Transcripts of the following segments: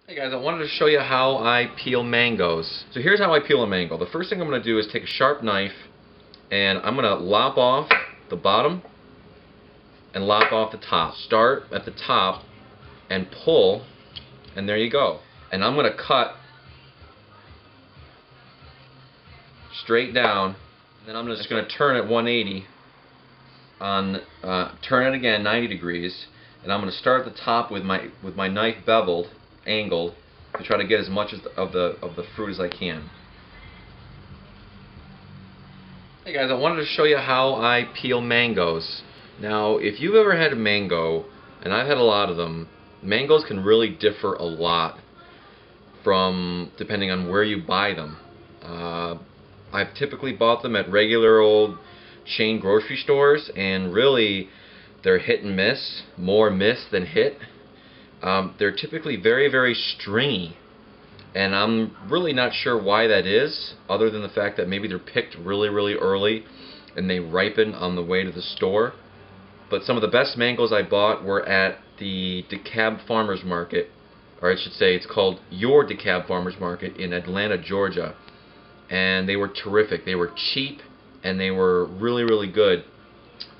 Hey guys, I wanted to show you how I peel mangoes. So here's how I peel a mango. The first thing I'm going to do is take a sharp knife and I'm going to lop off the bottom and lop off the top. Start at the top and pull, and there you go. And I'm going to cut straight down, and then I'm just going to turn it 180 on turn it again 90 degrees, and I'm going to start at the top with my knife beveled, angled, to try to get as much of the fruit as I can. Hey guys, I wanted to show you how I peel mangoes. Now, if you've ever had a mango, and I've had a lot of them, mangoes can really differ a lot from depending on where you buy them. I've typically bought them at regular old chain grocery stores, and really they're hit and miss, more miss than hit. They're typically very, very stringy, and I'm really not sure why that is, other than the fact that maybe they're picked really, really early and they ripen on the way to the store. But some of the best mangoes I bought were at the DeKalb Farmers Market, or I should say it's called Your DeKalb Farmers Market in Atlanta, Georgia. And they were terrific. They were cheap and they were really, really good.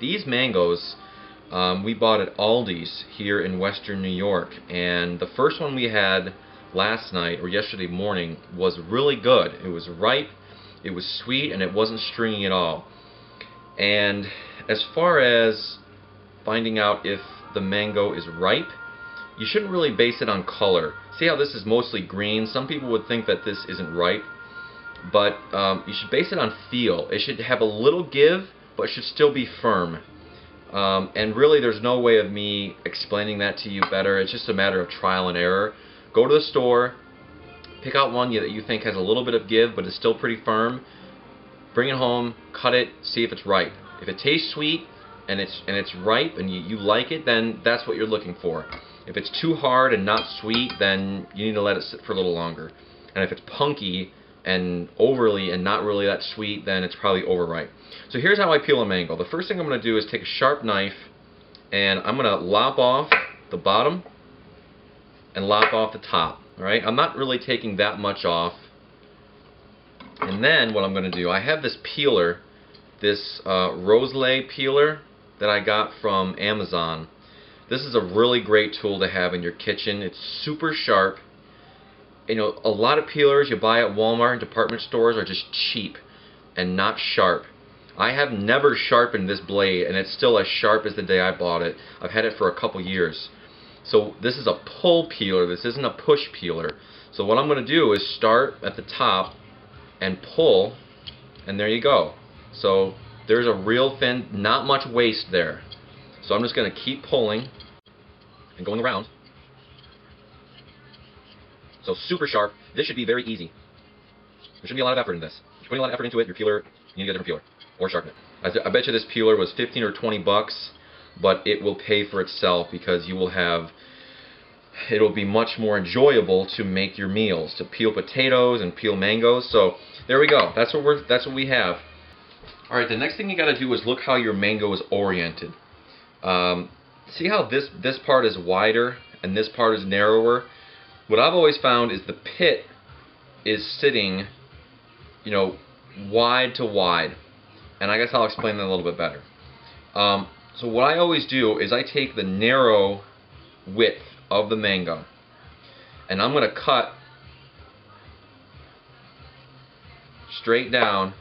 These mangoes we bought at Aldi's here in Western New York, and the first one we had last night or yesterday morning was really good. It was ripe, it was sweet, and it wasn't stringy at all. And as far as finding out if the mango is ripe, you shouldn't really base it on color. See how this is mostly green? Some people would think that this isn't ripe, but you should base it on feel. It should have a little give, but it should still be firm. And really there's no way of me explaining that to you better. It's just a matter of trial and error. Go to the store, pick out one that you think has a little bit of give but is still pretty firm, bring it home, cut it, see if it's ripe. If it tastes sweet and it's ripe and you like it, then that's what you're looking for. If it's too hard and not sweet, then you need to let it sit for a little longer. And if it's punky and overly and not really that sweet, then it's probably overripe. So here's how I peel a mango. The first thing I'm going to do is take a sharp knife and I'm going to lop off the bottom and lop off the top. Alright, I'm not really taking that much off. And then what I'm going to do, I have this peeler, this Roselay peeler that I got from Amazon. This is a really great tool to have in your kitchen. It's super sharp. You know, a lot of peelers you buy at Walmart and department stores are just cheap and not sharp. I have never sharpened this blade, and it's still as sharp as the day I bought it. I've had it for a couple years. So this is a pull peeler. This isn't a push peeler. So what I'm going to do is start at the top and pull, and there you go. So there's a real thin, not much waste there. So I'm just going to keep pulling and going around. So super sharp. This should be very easy. There shouldn't be a lot of effort in this. If you're putting a lot of effort into it, your peeler, you need to get a different peeler or sharpen it. I bet you this peeler was 15 or 20 bucks, but it will pay for itself because you will have, it'll be much more enjoyable to make your meals, to peel potatoes and peel mangoes. So there we go. That's what we have. All right, the next thing you got to do is look how your mango is oriented. See how this part is wider and this part is narrower? What I've always found is the pit is sitting, you know, wide to wide. And I guess I'll explain that a little bit better. So what I always do is I take the narrow width of the mango and I'm going to cut straight down.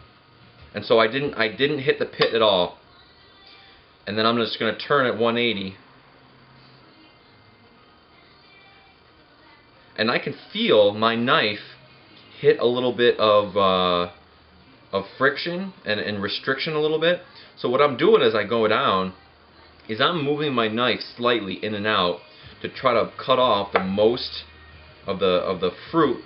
And so I didn't hit the pit at all. And then I'm just going to turn it 180. And I can feel my knife hit a little bit of friction and restriction a little bit. So what I'm doing as I go down is I'm moving my knife slightly in and out to try to cut off the most of the fruit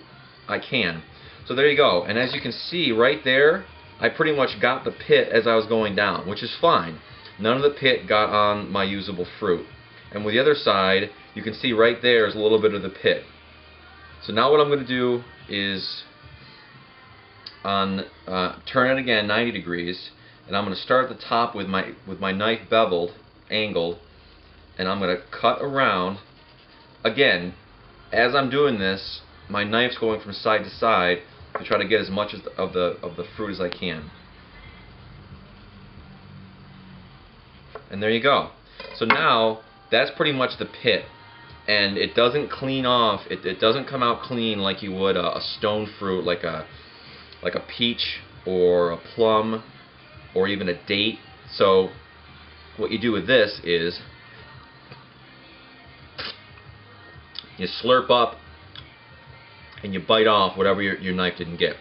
I can. So there you go. And as you can see right there, I pretty much got the pit as I was going down, which is fine. None of the pit got on my usable fruit. And with the other side, you can see right there is a little bit of the pit. So now what I'm going to do is turn it again 90 degrees, and I'm going to start at the top with my knife beveled, angled, and I'm going to cut around again as I'm doing this, my knife's going from side to side to try to get as much of the fruit as I can. And there you go. So now that's pretty much the pit, and it doesn't clean off. It doesn't come out clean like you would a stone fruit, like a peach or a plum or even a date. So what you do with this is you slurp up and you bite off whatever your knife didn't get.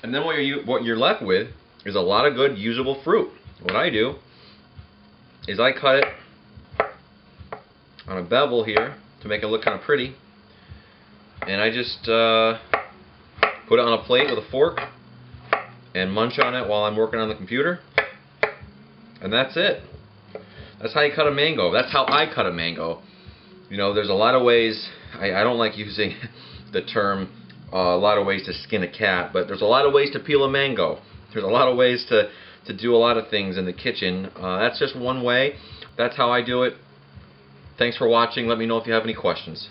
And then what you're left with is a lot of good usable fruit. What I do is I cut it on a bevel here to make it look kind of pretty, and I just put it on a plate with a fork and munch on it while I'm working on the computer, and that's it. That's how you cut a mango. That's how I cut a mango. You know, there's a lot of ways. I don't like using the term a lot of ways to skin a cat, but there's a lot of ways to peel a mango. There's a lot of ways to do a lot of things in the kitchen. That's just one way. That's how I do it. Thanks for watching. Let me know if you have any questions.